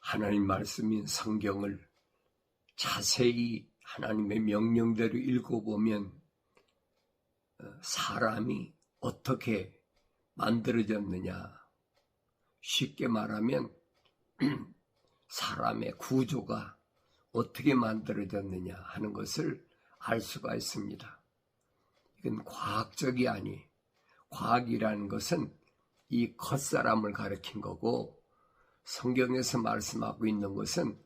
하나님 말씀인 성경을 자세히 하나님의 명령대로 읽어보면 사람이 어떻게 만들어졌느냐, 쉽게 말하면 사람의 구조가 어떻게 만들어졌느냐 하는 것을 알 수가 있습니다. 이건 과학적이 아니, 과학이라는 것은 이 겉사람을 가리킨 거고, 성경에서 말씀하고 있는 것은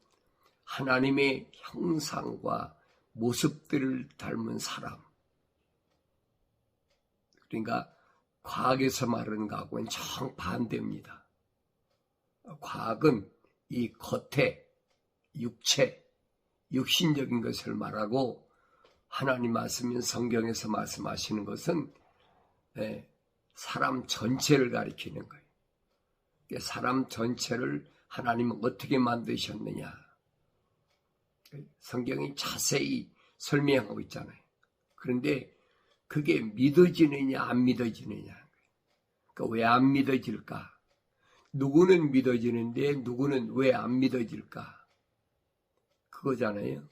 하나님의 형상과 모습들을 닮은 사람. 그러니까 과학에서 말하는 것하고는 정반대입니다. 과학은 이 겉에 육체, 육신적인 것을 말하고, 하나님 말씀인 성경에서 말씀하시는 것은 사람 전체를 가리키는 거예요. 사람 전체를 하나님은 어떻게 만드셨느냐, 성경이 자세히 설명하고 있잖아요. 그런데 그게 믿어지느냐 안 믿어지느냐. 그러니까 왜 안 믿어질까? 누구는 믿어지는데 누구는 왜 안 믿어질까? 그거잖아요.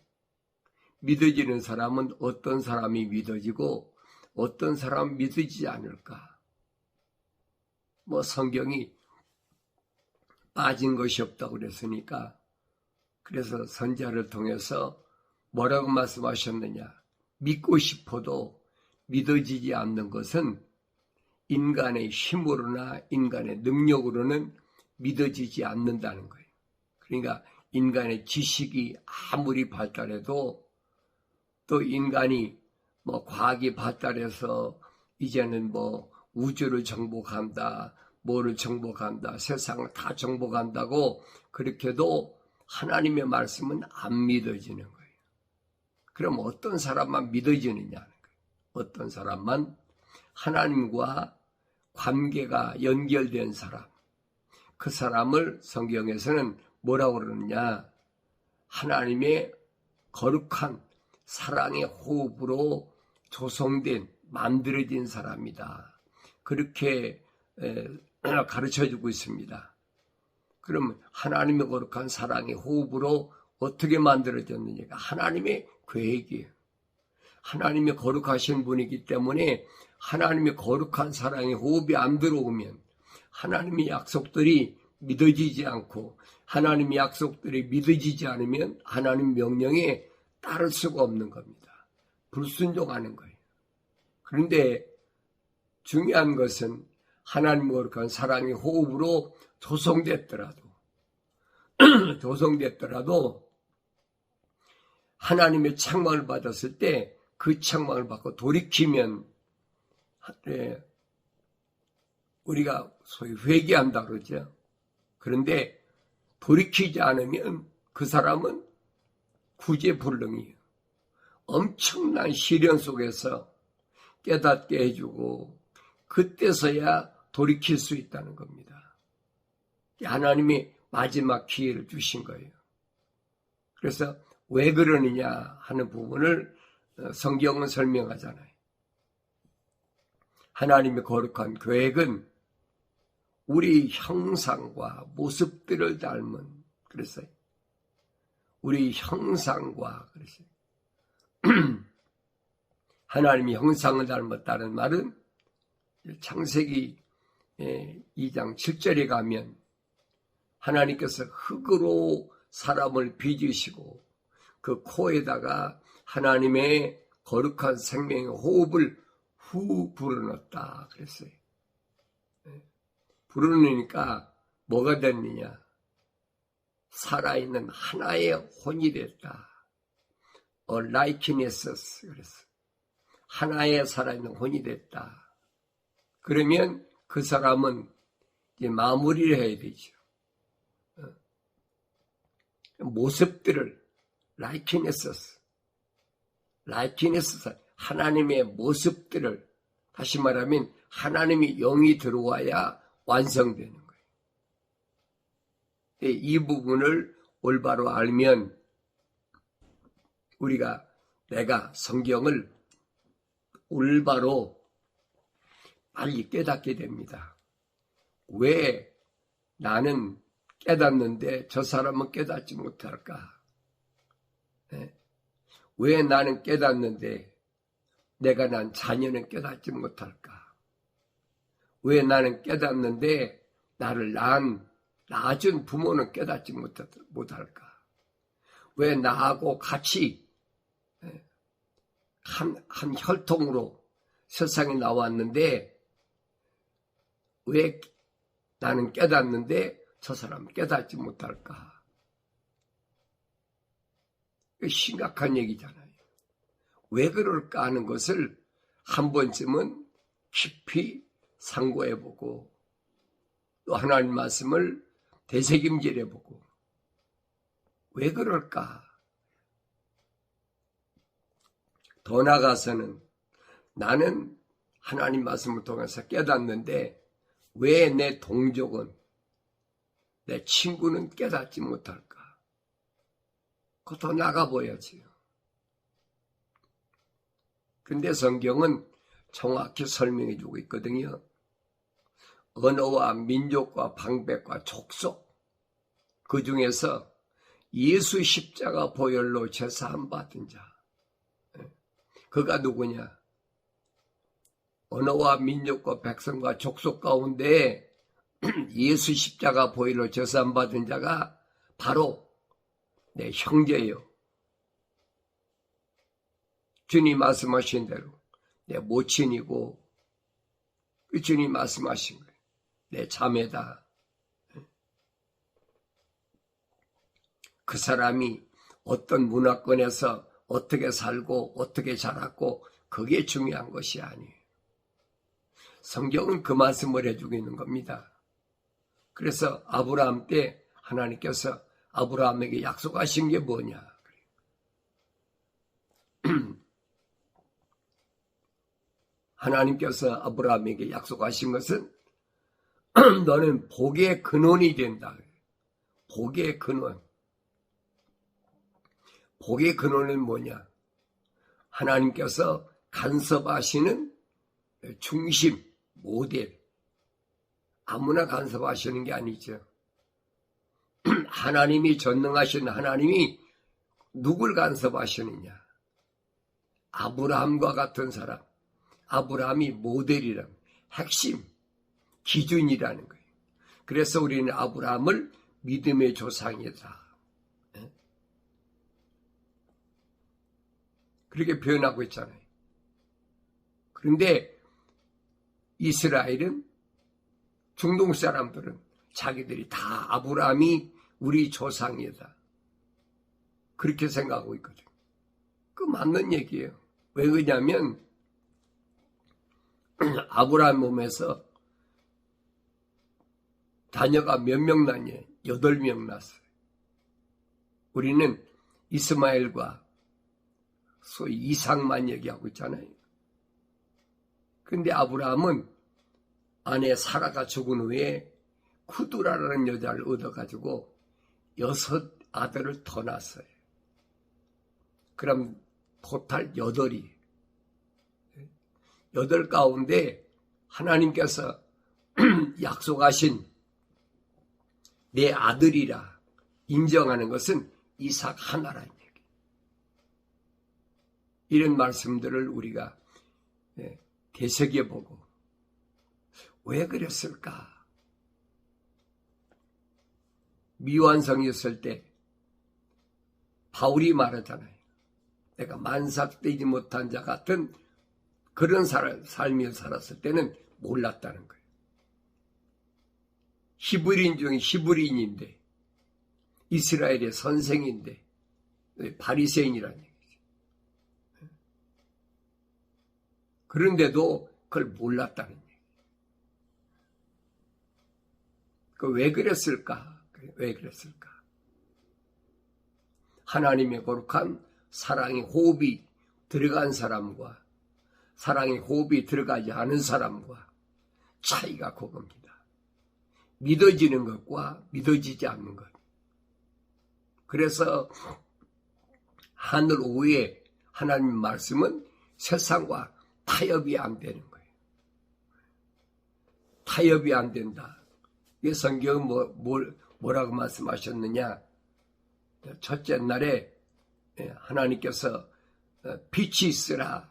믿어지는 사람은 어떤 사람이 믿어지고 어떤 사람은 믿어지지 않을까? 뭐 성경이 빠진 것이 없다고 그랬으니까, 그래서 선지자를 통해서 뭐라고 말씀하셨느냐? 믿고 싶어도 믿어지지 않는 것은 인간의 힘으로나 인간의 능력으로는 믿어지지 않는다는 거예요. 그러니까 인간의 지식이 아무리 발달해도, 또 인간이 뭐 과학이 발달해서 이제는 뭐 우주를 정복한다, 뭐를 정복한다, 세상을 다 정복한다고 그렇게도 하나님의 말씀은 안 믿어지는 거예요. 그럼 어떤 사람만 믿어지느냐는 거예요. 어떤 사람만 하나님과 관계가 연결된 사람, 그 사람을 성경에서는 뭐라고 그러느냐? 하나님의 거룩한 사랑의 호흡으로 조성된, 만들어진 사람이다. 그렇게 가르쳐주고 있습니다. 그럼 하나님의 거룩한 사랑의 호흡으로 어떻게 만들어졌느냐가 하나님의 계획이에요. 하나님의 거룩하신 분이기 때문에 하나님의 거룩한 사랑의 호흡이 안 들어오면 하나님의 약속들이 믿어지지 않고, 하나님의 약속들이 믿어지지 않으면 하나님 명령에 따를 수가 없는 겁니다. 불순종하는 거예요. 그런데 중요한 것은 하나님의 거룩한 사랑의 호흡으로 조성됐더라도 하나님의 책망을 받았을 때 그 책망을 받고 돌이키면 우리가 소위 회개한다 그러죠. 그런데 돌이키지 않으면 그 사람은 구제불능이에요. 엄청난 시련 속에서 깨닫게 해주고 그때서야 돌이킬 수 있다는 겁니다. 하나님이 마지막 기회를 주신 거예요. 그래서 왜 그러느냐 하는 부분을 성경은 설명하잖아요. 하나님의 거룩한 계획은 우리 형상과 모습들을 닮은, 그랬어요. 우리 형상과, 그랬어요. 하나님의 형상을 닮았다는 말은 창세기 2장 7절에 가면 하나님께서 흙으로 사람을 빚으시고 그 코에다가 하나님의 거룩한 생명의 호흡을 후 불어넣었다 그랬어요. 불어넣으니까 뭐가 됐느냐? 살아있는 하나의 혼이 됐다. likenesses 그랬어요. 하나의 살아있는 혼이 됐다. 그러면 그 사람은 이제 마무리를 해야 되죠. 모습들을 likenesses, 하나님의 모습들을, 다시 말하면 하나님의 영이 들어와야 완성되는 거예요. 이 부분을 올바로 알면 내가 성경을 올바로 빨리 깨닫게 됩니다. 왜 나는 깨닫는데 저 사람은 깨닫지 못할까? 왜 나는 깨닫는데 내가 난 자녀는 깨닫지 못할까? 왜 나는 깨닫는데 나를 낳아준 부모는 깨닫지 못할까? 왜 나하고 같이 한 혈통으로 세상에 나왔는데 왜 나는 깨닫는데 저 사람은 깨닫지 못할까? 심각한 얘기잖아요. 왜 그럴까 하는 것을 한 번쯤은 깊이 상고해보고 또 하나님 말씀을 되새김질해보고 왜 그럴까? 더 나아가서는 나는 하나님 말씀을 통해서 깨닫는데 왜 내 동족은 내 친구는 깨닫지 못할까? 그거 더 나가보야지요. 근데 성경은 정확히 설명해 주고 있거든요. 언어와 민족과 방백과 족속 그 중에서 예수 십자가 보혈로 제사함 받은 자 그가 누구냐? 언어와 민족과 백성과 족속 가운데 예수 십자가 보혈로 제사함 받은 자가 바로 내 형제요. 주님 말씀하신 대로 내 모친이고 주님 말씀하신 거예요. 내 자매다. 그 사람이 어떤 문화권에서 어떻게 살고 어떻게 자랐고 그게 중요한 것이 아니에요. 성경은 그 말씀을 해주고 있는 겁니다. 그래서 아브라함 때 하나님께서 아브라함에게 약속하신 게 뭐냐? 하나님께서 아브라함에게 약속하신 것은 너는 복의 근원이 된다. 복의 근원. 복의 근원은 뭐냐? 하나님께서 간섭하시는 중심, 모델. 아무나 간섭하시는 게 아니죠. 하나님이 전능하신 하나님이 누굴 간섭하시느냐? 아브라함과 같은 사람. 아브라함이 모델이라는 핵심, 기준이라는 거예요. 그래서 우리는 아브라함을 믿음의 조상이다. 그렇게 표현하고 있잖아요. 그런데 이스라엘은 중동 사람들은 자기들이 다 아브라함이 우리 조상이다. 그렇게 생각하고 있거든요. 그 맞는 얘기예요. 왜 그러냐면 아브라함 몸에서 자녀가 몇 명 낳냐? 8명 낳았어요. 우리는 이스마엘과 소위 이삭만 얘기하고 있잖아요. 그런데 아브라함은 아내 사라가 죽은 후에 쿠두라라는 여자를 얻어가지고 6 아들을 더 낳았어요. 그럼 토탈 8이. 8 가운데 하나님께서 약속하신 내 아들이라 인정하는 것은 이삭 하나라는 얘기. 이런 말씀들을 우리가 되새겨보고 왜 그랬을까? 미완성이었을 때 바울이 말하잖아요. 내가 만삭되지 못한 자 같은 그런 삶을 살았을 때는 몰랐다는 거예요. 히브리인 중에 히브리인인데 이스라엘의 선생인데 바리새인이라는 얘기죠. 그런데도 그걸 몰랐다는 얘기예요. 왜 그랬을까? 왜 그랬을까? 하나님의 거룩한 사랑의 호흡이 들어간 사람과 사랑의 호흡이 들어가지 않은 사람과 차이가 그겁니다. 믿어지는 것과 믿어지지 않는 것. 그래서 하늘 위에 하나님 말씀은 세상과 타협이 안 되는 거예요. 타협이 안 된다. 이 성경은 뭐라고 말씀하셨느냐? 첫째 날에 하나님께서 빛이 있으라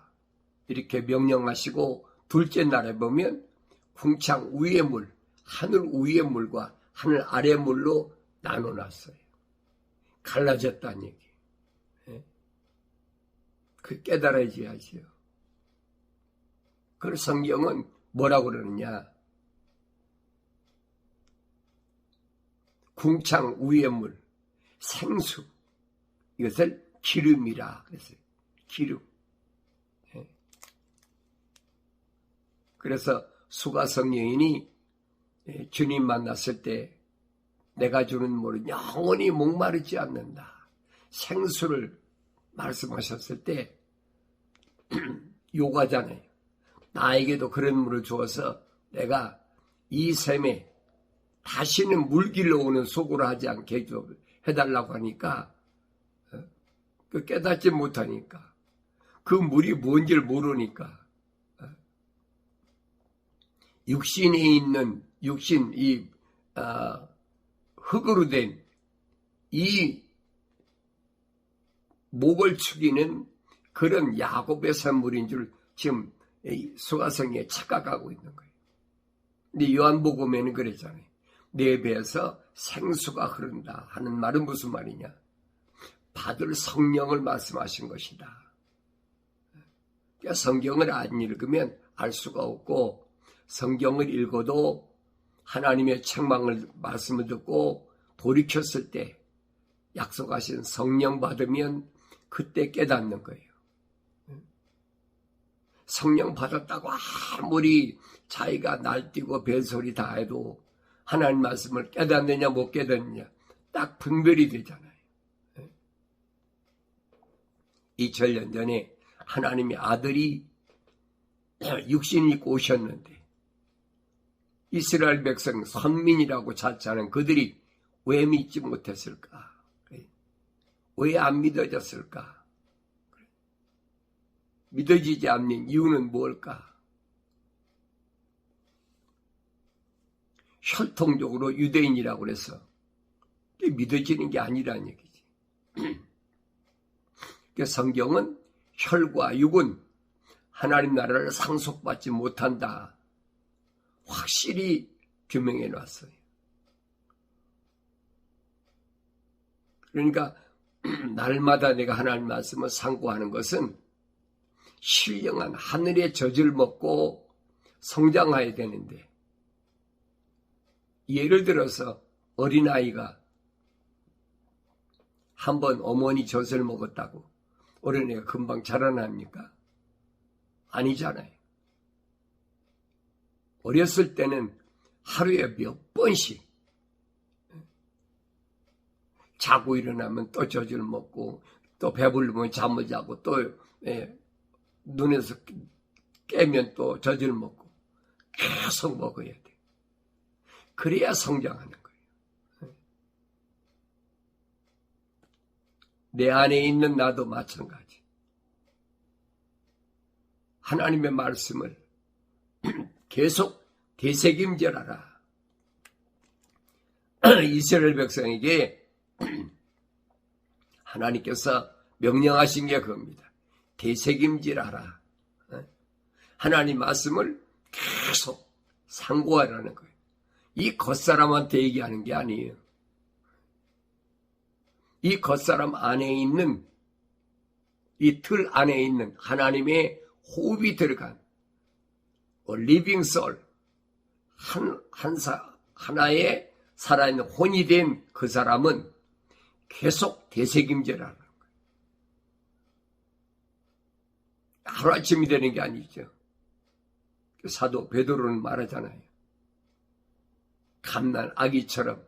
이렇게 명령하시고, 둘째 날에 보면 궁창 위의 물, 하늘 위의 물과 하늘 아래 물로 나눠놨어요. 갈라졌다는 얘기. 그 깨달아야지요. 그 성경은 뭐라고 그러느냐? 궁창 위의 물, 생수, 이것을 기름이라 그랬어요. 기름. 그래서 수가성 여인이 주님 만났을 때 내가 주는 물은 영원히 목마르지 않는다, 생수를 말씀하셨을 때 요구하잖아요. 나에게도 그런 물을 주어서 내가 이 샘에 다시는 물길로 오는 소고를 하지 않게 해달라고 하니까 깨닫지 못하니까, 그 물이 뭔지를 모르니까, 육신에 있는 흙으로 된 이 목을 축이는 그런 야곱의 산물인 줄 지금 수가성에 착각하고 있는 거예요. 근데 요한복음에는 그랬잖아요. 내 배에서 생수가 흐른다 하는 말은 무슨 말이냐? 받을 성령을 말씀하신 것이다. 그러니까 성경을 안 읽으면 알 수가 없고, 성경을 읽어도 하나님의 책망을 말씀을 듣고 돌이켰을 때 약속하신 성령 받으면 그때 깨닫는 거예요. 성령 받았다고 아무리 자기가 날뛰고 별소리 다 해도 하나님 말씀을 깨닫느냐 못 깨닫느냐 딱 분별이 되잖아요. 2000년 전에 하나님의 아들이 육신을 입고 오셨는데 이스라엘 백성 선민이라고 자처하는 그들이 왜 믿지 못했을까? 왜 안 믿어졌을까? 믿어지지 않는 이유는 뭘까? 혈통적으로 유대인이라고 해서 믿어지는 게 아니라는 얘기지. 성경은 혈과 육은 하나님 나라를 상속받지 못한다, 확실히 규명해 놨어요. 그러니까 날마다 내가 하나님 말씀을 상고하는 것은 신령한 하늘의 젖을 먹고 성장해야 되는데, 예를 들어서 어린아이가 한번 어머니 젖을 먹었다고 어린애가 금방 자라납니까? 아니잖아요. 어렸을 때는 하루에 몇 번씩 자고 일어나면 또 젖을 먹고, 또 배부르면 잠을 자고, 또 눈에서 깨면 또 젖을 먹고 계속 먹어야 돼. 그래야 성장하는 거예요. 내 안에 있는 나도 마찬가지. 하나님의 말씀을 계속 되새김질하라. 이스라엘 백성에게 하나님께서 명령하신 게 그겁니다. 되새김질하라. 하나님 말씀을 계속 상고하라는 거예요. 이 겉사람한테 얘기하는 게 아니에요. 이 겉사람 안에 있는, 이 틀 안에 있는 하나님의 호흡이 들어간 living soul, 하나의 살아있는 혼이 된 그 사람은 계속 되새김질하라는 거예요. 하루아침이 되는 게 아니죠. 사도 베드로는 말하잖아요. 갓난 아기처럼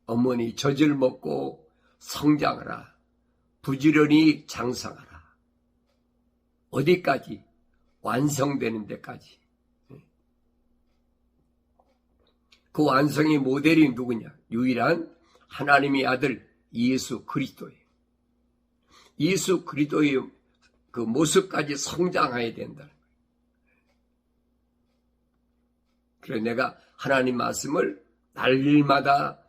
어머니 젖을 먹고 성장하라. 부지런히 장성하라. 어디까지? 완성되는 데까지. 그 완성의 모델이 누구냐? 유일한 하나님의 아들 예수 그리스도예요. 예수 그리스도의 그 모습까지 성장해야 된다는 거예요. 그래서 내가 하나님 말씀을 날마다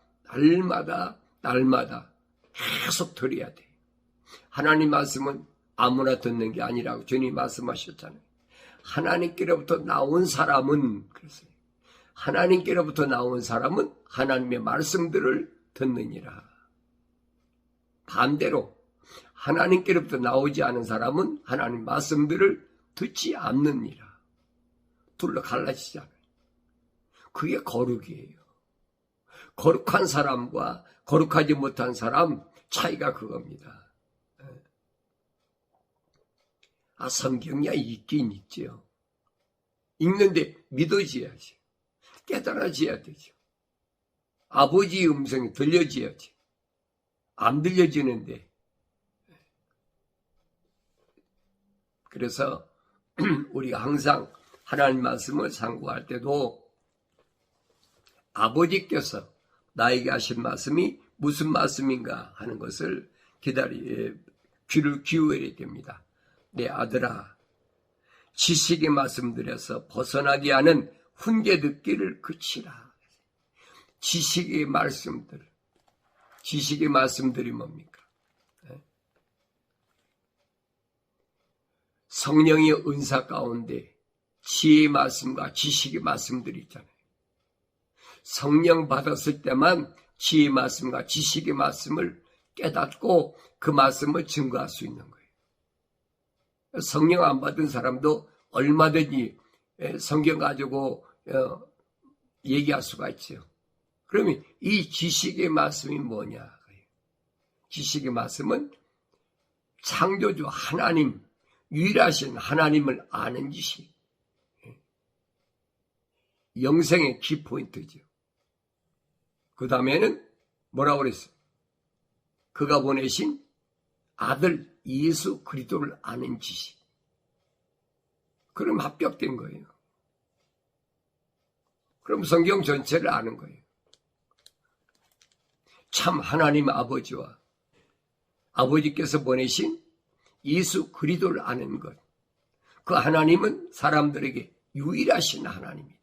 날마다 계속 들어야 돼. 하나님 말씀은 아무나 듣는 게 아니라고 주님이 말씀하셨잖아요. 하나님께로부터 나온 사람은, 그랬어요. 하나님께로부터 나온 사람은 하나님의 말씀들을 듣느니라. 반대로 하나님께로부터 나오지 않은 사람은 하나님 말씀들을 듣지 않느니라. 둘로 갈라지잖아요. 그게 거룩이에요. 거룩한 사람과 거룩하지 못한 차이가 그겁니다. 성경이야 있긴 있죠. 읽는데 믿어져야지. 깨달아져야 되죠. 아버지의 음성이 들려져야지. 안 들려지는데. 그래서 우리가 항상 하나님 말씀을 상고할 때도 아버지께서 나에게 하신 말씀이 무슨 말씀인가 하는 것을 귀를 기울여야 됩니다. 내 아들아, 지식의 말씀들에서 벗어나게 하는 훈계 듣기를 그치라. 지식의 말씀들이 뭡니까? 성령의 은사 가운데 지혜의 말씀과 지식의 말씀들이 있잖아요. 성령 받았을 때만 지혜의 말씀과 지식의 말씀을 깨닫고 그 말씀을 증거할 수 있는 거예요. 성령 안 받은 사람도 얼마든지 성경 가지고 얘기할 수가 있죠. 그러면 이 지식의 말씀이 뭐냐? 지식의 말씀은 창조주 하나님, 유일하신 하나님을 아는 지식. 영생의 키포인트죠. 그 다음에는 뭐라고 그랬어요? 그가 보내신 아들 예수 그리스도를 아는 지식. 그럼 합격된 거예요. 그럼 성경 전체를 아는 거예요. 참 하나님 아버지와 아버지께서 보내신 예수 그리스도를 아는 것. 그 하나님은 사람들에게 유일하신 하나님이다.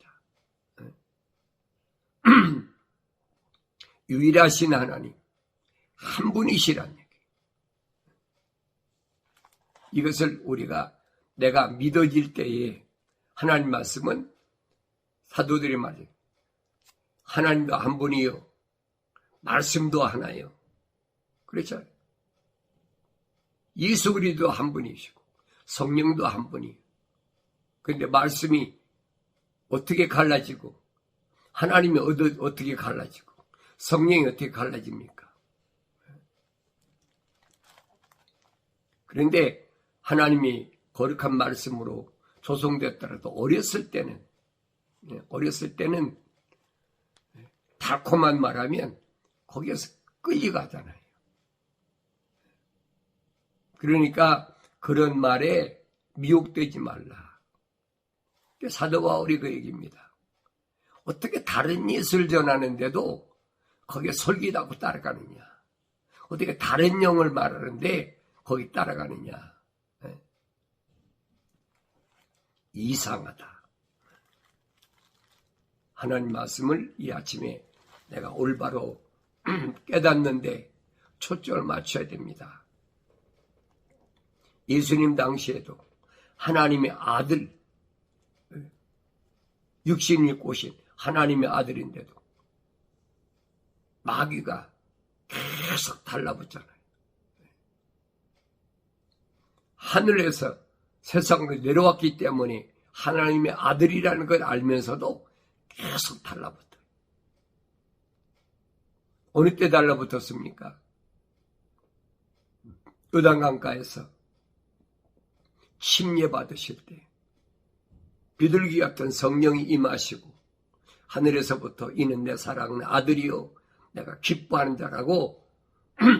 유일하신 하나님, 한 분이시란 얘기. 이것을 내가 믿어질 때에 하나님 말씀은 사도들이 말해요. 하나님도 한 분이요. 말씀도 하나요. 그렇죠? 예수 그리스도 한 분이시고 성령도 한 분이에요. 그런데 말씀이 어떻게 갈라지고 하나님이 어떻게 갈라지고 성령이 어떻게 갈라집니까? 그런데 하나님이 거룩한 말씀으로 조성됐더라도 어렸을 때는 달콤한 말하면 거기에서 끌려가잖아요. 그러니까 그런 말에 미혹되지 말라. 사도 바울이 그 얘기입니다. 어떻게 다른 예수를 전하는데도 거기에 설기다고 따라가느냐. 어떻게 다른 영을 말하는데 거기 따라가느냐. 이상하다. 하나님 말씀을 이 아침에 내가 올바로 깨닫는데 초점을 맞춰야 됩니다. 예수님 당시에도 하나님의 아들, 육신이 꼬신 하나님의 아들인데도 마귀가 계속 달라붙잖아요. 하늘에서 세상으로 내려왔기 때문에 하나님의 아들이라는 걸 알면서도 계속 달라붙어요. 어느 때 달라붙었습니까? 요단강가에서 침례받으실 때 비둘기 같은 성령이 임하시고 하늘에서부터 이는 내 사랑하는 아들이요 내가 기뻐하는 자라고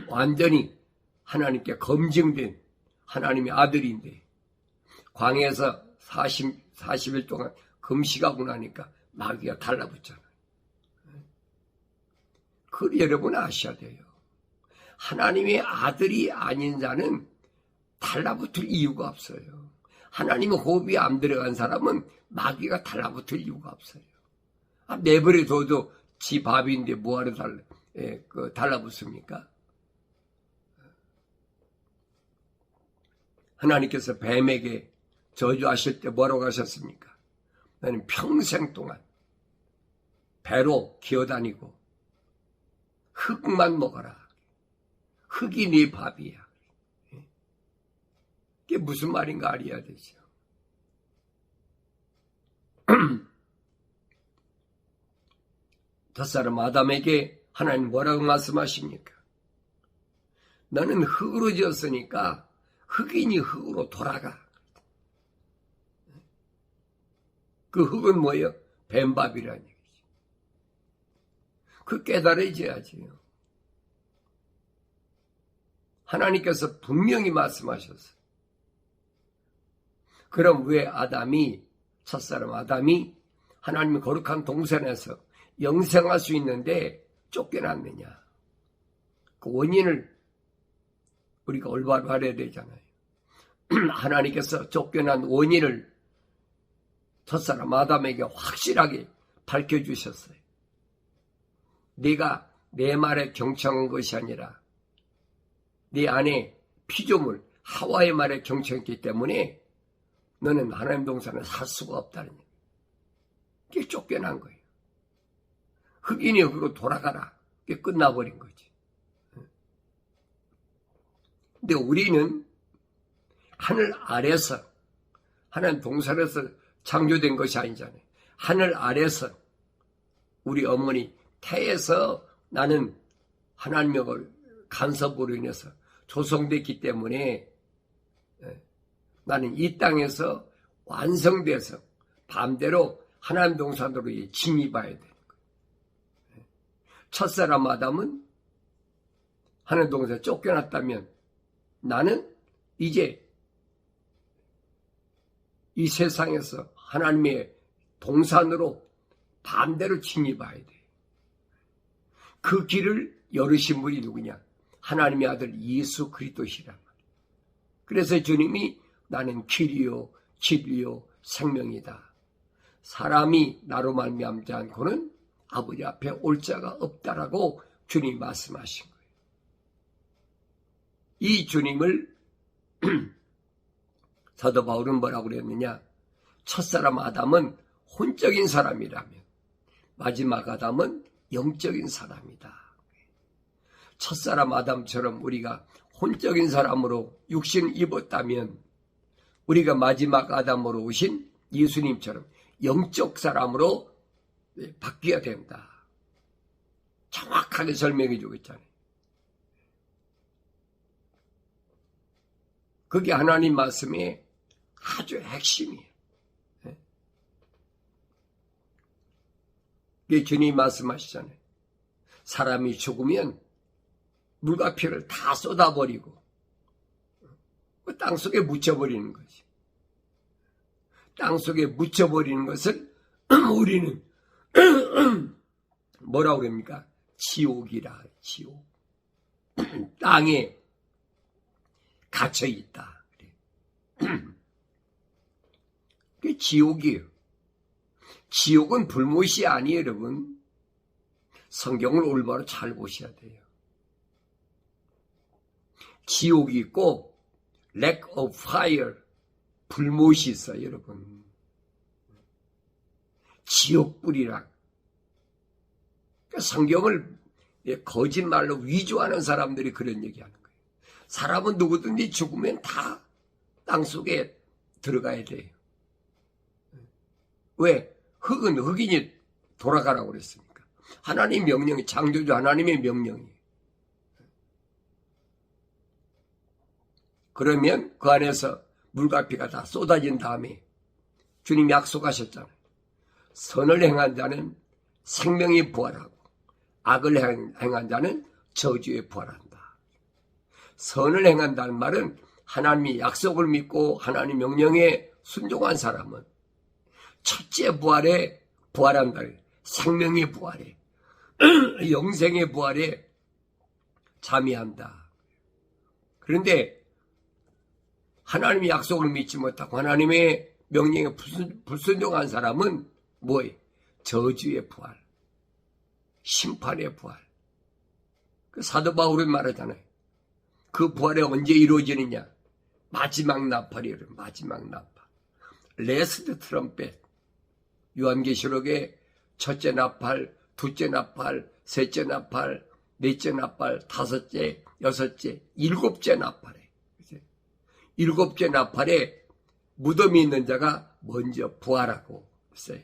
완전히 하나님께 검증된 하나님의 아들인데 광야에서 40일 동안 금식하고 나니까 마귀가 달라붙잖아요. 그걸 여러분 아셔야 돼요. 하나님의 아들이 아닌 자는 달라붙을 이유가 없어요. 하나님의 호흡이 안 들어간 사람은 마귀가 달라붙을 이유가 없어요. 내버려둬도 지 밥인데 뭐하러 달래. 달라붙습니까? 하나님께서 뱀에게 저주하실 때 뭐라고 하셨습니까? 나는 평생 동안 배로 기어다니고 흙만 먹어라. 흙이 네 밥이야. 이게 무슨 말인가 알아야 되죠. 첫사람 아담에게 하나님 뭐라고 말씀하십니까? 너는 흙으로 지었으니까 흙이니 흙으로 돌아가. 그 흙은 뭐예요? 뱀밥이라는 얘기죠. 그 깨달아져야지요. 하나님께서 분명히 말씀하셨어요. 그럼 왜 첫사람 아담이 하나님의 거룩한 동산에서 영생할 수 있는데 쫓겨났느냐? 그 원인을 우리가 올바로 알아야 되잖아요. 하나님께서 쫓겨난 원인을 첫사람 아담에게 확실하게 밝혀주셨어요. 네가 내 말에 경청한 것이 아니라 네 안에 피조물 하와의 말에 경청했기 때문에 너는 하나님 동산에 살 수가 없다는 얘기예요. 그게 쫓겨난 거예요. 흑인이 흙으로 돌아가라. 그게 끝나버린 거지. 근데 우리는 하늘 아래서 하나님 동산에서 창조된 것이 아니잖아요. 하늘 아래서 우리 어머니 태에서 나는 하나님의 간섭으로 인해서 조성됐기 때문에 나는 이 땅에서 완성돼서 반대로 하나님 동산으로 진입해야 되는 거예요. 첫사람 아담은 하나님 동산에 쫓겨났다면 나는 이제 이 세상에서 하나님의 동산으로 반대로 진입해야 돼. 그 길을 열으신 분이 누구냐? 하나님의 아들 예수 그리스도시란 말이에요. 그래서 주님이 나는 길이요 진리요 생명이다. 사람이 나로 말미암지 않고는 아버지 앞에 올 자가 없다라고 주님이 말씀하신 거예요. 이 주님을 사도 바울은 뭐라고 그랬느냐? 첫사람 아담은 혼적인 사람이라면 마지막 아담은 영적인 사람이다. 첫사람 아담처럼 우리가 혼적인 사람으로 육신 입었다면 우리가 마지막 아담으로 오신 예수님처럼 영적 사람으로 바뀌어야 된다. 정확하게 설명해 주고 있잖아요. 그게 하나님 말씀의 아주 핵심이에요. 그게 주님이 말씀하시잖아요. 사람이 죽으면 물과 피를 다 쏟아버리고 땅속에 묻혀버리는 거지. 땅속에 묻혀버리는 것을 우리는 뭐라고 합니까? 지옥이라. 지옥. 땅에 갇혀있다. 그게 지옥이에요. 지옥은 불못이 아니에요, 여러분. 성경을 올바로 잘 보셔야 돼요. 지옥이 있고 lack of fire, 불못이 있어요, 여러분. 지옥불이라. 그러니까 성경을 거짓말로 위조하는 사람들이 그런 얘기하는 거예요. 사람은 누구든지 죽으면 다 땅속에 들어가야 돼요. 왜? 흙은 흙인이 돌아가라고 그랬습니까? 하나님 명령이, 창조주 하나님의 명령이에요. 그러면 그 안에서 물과 피가 다 쏟아진 다음에 주님이 약속하셨잖아요. 선을 행한 자는 생명이 부활하고 악을 행한 자는 저주에 부활한다. 선을 행한다는 말은 하나님의 약속을 믿고 하나님 명령에 순종한 사람은 첫째 부활에 부활한다. 생명의 부활에 영생의 부활에 참여한다. 그런데 하나님의 약속을 믿지 못하고 하나님의 명령에 불순종한 사람은 뭐예요? 저주의 부활, 심판의 부활, 그 사도 바울은 말하잖아요. 그 부활이 언제 이루어지느냐? 마지막 나팔이에요. 마지막 나팔. 레스트 트럼펫. 요한계시록에 첫째 나팔, 둘째 나팔, 셋째 나팔, 넷째 나팔, 다섯째, 여섯째, 일곱째 나팔에. 일곱째 나팔에 무덤이 있는 자가 먼저 부활하고 있어요.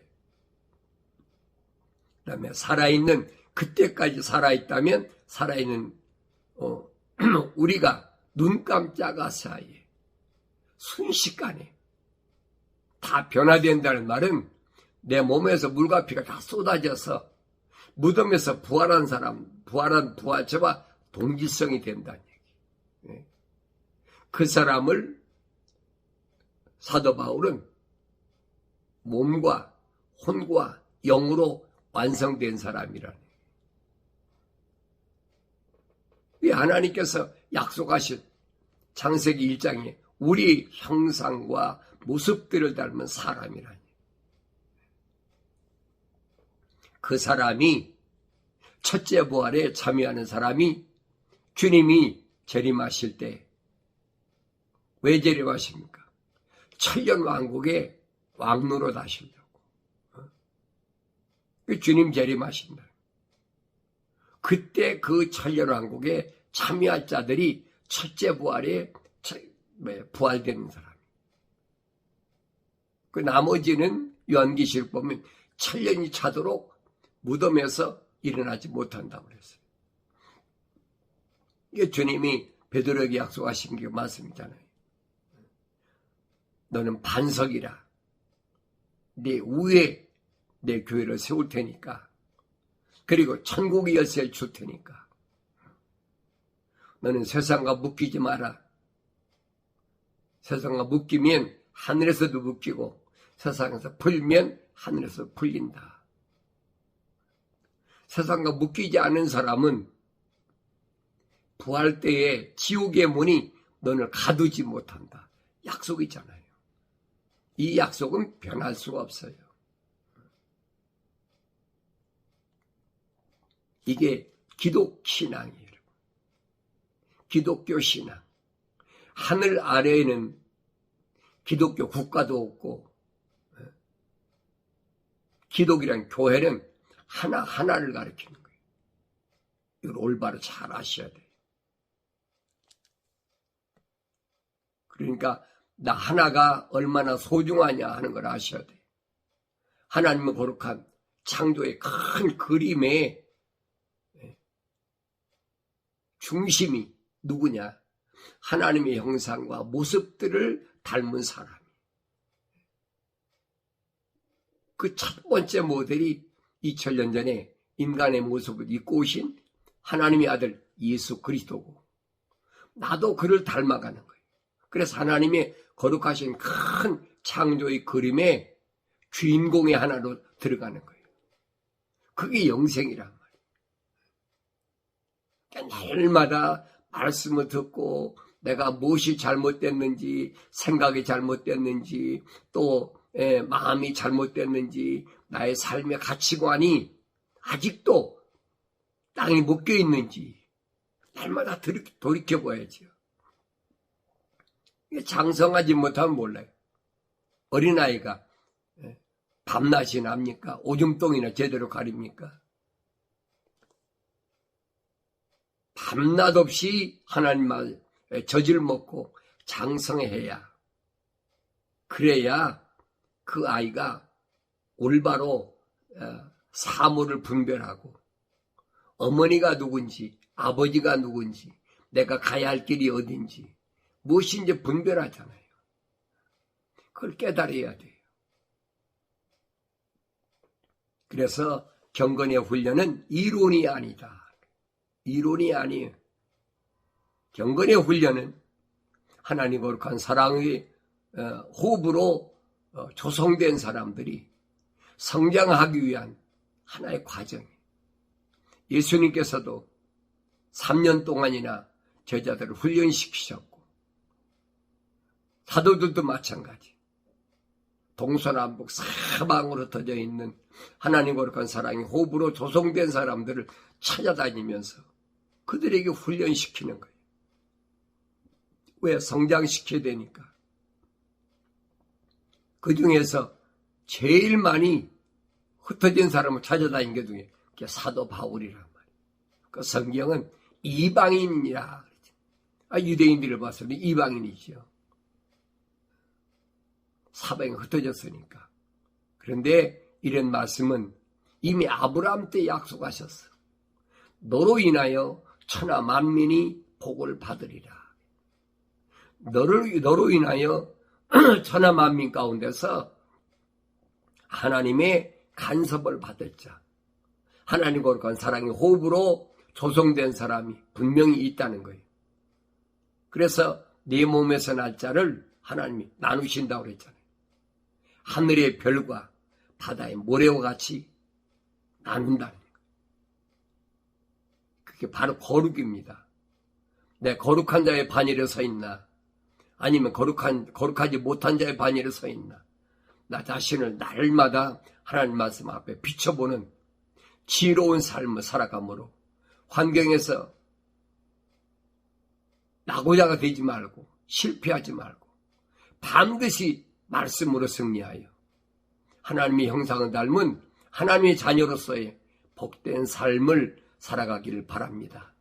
그 다음에 살아있는, 그때까지 살아있다면 살아있는 우리가 눈 깜짝할 사이에 순식간에 다 변화된다는 말은 내 몸에서 물과 피가 다 쏟아져서 무덤에서 부활한 사람, 부활한 부활체와 동질성이 된다는 얘기. 그 사람을 사도 바울은 몸과 혼과 영으로 완성된 사람이라는 얘기. 이 하나님께서 약속하신 창세기 1장에 우리 형상과 모습들을 닮은 사람이라니. 그 사람이 첫째 부활에 참여하는 사람이 주님이 재림하실 때 왜 재림하십니까? 천년 왕국의 왕노로 하시려고. 주님 재림하신다. 그때 그 천년 왕국에 참여할 자들이 첫째 부활에 부활되는 사람. 그 나머지는 요한계시록 보면 천년이 차도록 무덤에서 일어나지 못한다고 그랬어요. 이게 주님이 베드로에게 약속하신 게 말씀이잖아요. 너는 반석이라. 네 위에 내 교회를 세울 테니까. 그리고 천국의 열쇠를 줄 테니까. 너는 세상과 묶이지 마라. 세상과 묶이면 하늘에서도 묶이고 세상에서 풀면 하늘에서 풀린다. 세상과 묶이지 않은 사람은 부활 때에 지옥의 문이 너를 가두지 못한다. 약속이 있잖아요. 이 약속은 변할 수가 없어요. 이게 기독 신앙이에요. 기독교 신앙. 하늘 아래에는 기독교 국가도 없고 기독이란 교회는 하나하나를 가리키는 거예요. 이걸 올바로 잘 아셔야 돼요. 그러니까 나 하나가 얼마나 소중하냐 하는 걸 아셔야 돼요. 하나님의 거룩한 창조의 큰 그림의 중심이 누구냐? 하나님의 형상과 모습들을 닮은 사람. 그 첫 번째 모델이 2000년 전에 인간의 모습을 입고 오신 하나님의 아들 예수 그리스도고, 나도 그를 닮아가는 거예요. 그래서 하나님의 거룩하신 큰 창조의 그림에 주인공의 하나로 들어가는 거예요. 그게 영생이란 말이에요. 그러니까 날마다 말씀을 듣고 내가 무엇이 잘못됐는지, 생각이 잘못됐는지, 또 마음이 잘못됐는지, 나의 삶의 가치관이 아직도 땅에 묶여 있는지 날마다 돌이켜봐야죠. 장성하지 못하면 몰라요. 어린아이가 밤낮이 납니까? 오줌똥이나 제대로 가립니까? 밤낮 없이 하나님 말 젖을 먹고 장성해야, 그래야 그 아이가 올바로 사물을 분별하고 어머니가 누군지 아버지가 누군지 내가 가야 할 길이 어딘지 무엇인지 분별하잖아요. 그걸 깨달아야 돼요. 그래서 경건의 훈련은 이론이 아니다. 이론이 아니에요. 경건의 훈련은 하나님 거룩한 사랑의 호흡으로 조성된 사람들이 성장하기 위한 하나의 과정이에요. 예수님께서도 3년 동안이나 제자들을 훈련시키셨고, 사도들도 마찬가지. 동서남북 사방으로 터져 있는 하나님 거룩한 사랑의 호흡으로 조성된 사람들을 찾아다니면서 그 그들에게 훈련시키는 거예요. 왜? 성장시켜야 되니까. 그 중에서 제일 많이 흩어진 사람을 찾아다닌 게 중에 그게 사도 바울이란 말이에요. 그 성경은 이방인이라 그러죠. 유대인들을 봤을 때 이방인이죠. 사방에 흩어졌으니까. 그런데 이런 말씀은 이미 아브라함 때 약속하셨어. 너로 인하여 천하 만민이 복을 받으리라. 너로 인하여 천하 만민 가운데서 하나님의 간섭을 받을 자, 하나님 거룩한 사랑의 호흡으로 조성된 사람이 분명히 있다는 거예요. 그래서 네 몸에서 날 자를 하나님이 나누신다고 그랬잖아요. 하늘의 별과 바다의 모래와 같이 나눈다는 거예요. 그게 바로 거룩입니다. 내 거룩한 자의 반열에 서 있나, 아니면 거룩하지 못한 자의 반열에 서 있나, 나 자신을 날마다 하나님 말씀 앞에 비춰보는 지혜로운 삶을 살아감으로 환경에서 낙오자가 되지 말고 실패하지 말고 반드시 말씀으로 승리하여 하나님의 형상을 닮은 하나님의 자녀로서의 복된 삶을 살아가기를 바랍니다.